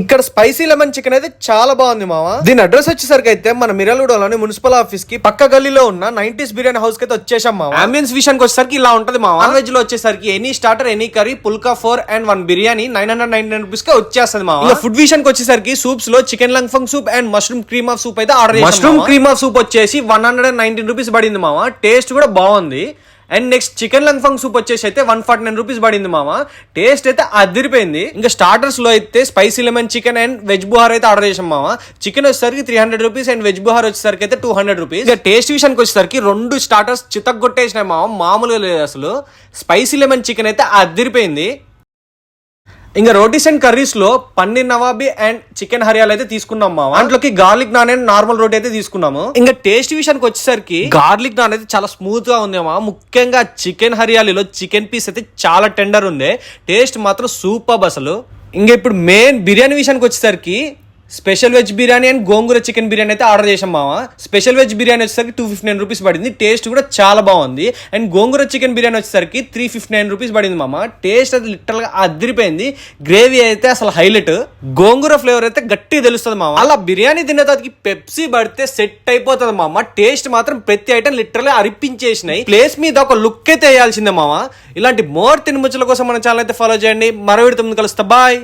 ఇక్కడ spicy lemon chicken అయితే చాలా బాగుంది మామ. దీని అడ్రస్ వచ్చేసరికి అయితే మన మిర్యాలగూడలోని మున్సిపల్ ఆఫీస్ కి పక్క గల్లీలో ఉన్న 90s బిర్యానీ హౌస్ కి అయితే వచ్చేసాం మామ. అంబియన్స్ విషయానికి వచ్చేసరికి ఇలా ఉంటది మామ. నాన్ వెజ్ లో వచ్చేసరికి any starter any curry pulka 4 and 1 biryani 999 rupees కి వచ్చేస్తుంది మామ. ఇంకా ఫుడ్ విషయానికి వచ్చేసరికి సూప్స్ లో chicken lung fung soup and mushroom cream of soup అయితే ఆర్డర్ చేసాం. మష్రూమ్ క్రీమ్ ఆఫ్ సూప్ వచ్చేసి 119 రూపీస్ పడింది మామ. టేస్ట్ కూడా బాగుంది. And next chicken lung fung soup వచ్చేసి అయితే 149 రూపీస్ పడింది మామ. టేస్ట్ అయితే అదిరిపోయింది. ఇంకా స్టార్టర్స్ లో అయితే spicy lemon chicken and veg బుహార్ అయితే ఆర్డర్ చేసాం మామ. చికెన్ వచ్చేసరికి 300 రూపీస్ అండ్ వెజ్ బుహార్ వచ్చేసరికి అయితే 200 రూపీస్. ఇంకా టేస్ట్ విషయానికి వచ్చేసరికి 2 స్టార్టర్స్ చితగ్గొట్టేసినాయి మామ, మామూలుగా లేదు అసలు. స్పైసీ లెమన్ చికెన్ అయితే అదిరిపోయింది. ఇంకా రోటీస్ అండ్ కర్రీస్ లో పన్నీర్ నవాబీ అండ్ చికెన్ హరియాలు అయితే తీసుకున్నాం మామ. దాంట్లోకి గార్లిక్ నాన్ అండ్ నార్మల్ రోటీ అయితే తీసుకున్నాము. ఇంకా టేస్ట్ విషయానికి వచ్చేసరికి గార్లిక్ నాన్ అయితే చాలా స్మూత్ గా ఉంది మామ. ముఖ్యంగా చికెన్ హరియాలీలో చికెన్ పీస్ అయితే చాలా టెండర్ ఉంది. టేస్ట్ మాత్రం సూపర్ అసలు. ఇంకా ఇప్పుడు మెయిన్ బిర్యానీ విషయానికి వచ్చేసరికి special veg biryani and gongura chicken biryani అయితే ఆర్డర్ చేసాం మామ. స్పెషల్ వెజ్ బిర్యానీ వచ్చేసరికి 259 రూపీస్ పడింది. టేస్ట్ కూడా చాలా బాగుంది. అండ్ గోంగూర చికెన్ బిర్యానీ వచ్చేసరికి 359 రూపీస్ పడింది మామ. టేస్ట్ అయితే లిటరల్ గా అదిరిపోయింది. గ్రేవీ అయితే అసలు హైలైట్. గోంగూర ఫ్లేవర్ అయితే గట్టిగా తెలుస్తుంది మామ. అలా బిర్యానీ తిన్న తర్వాతకి పెప్సీ పడితే సెట్ అయిపోతుంది మామ. టేస్ట్ మాత్రం ప్రతి ఐటమ్ లిటరల్ గా అరిపించేసినాయి. ప్లేస్ మీద ఒక లుక్ అయితే వేయాల్సిందే మామ. ఇలాంటి మోర్ తినుముచ్చుల కోసం మన ఛానల్ అయితే ఫాలో చేయండి. మరో వీడితో ముందు కలుస్తా. బాయ్.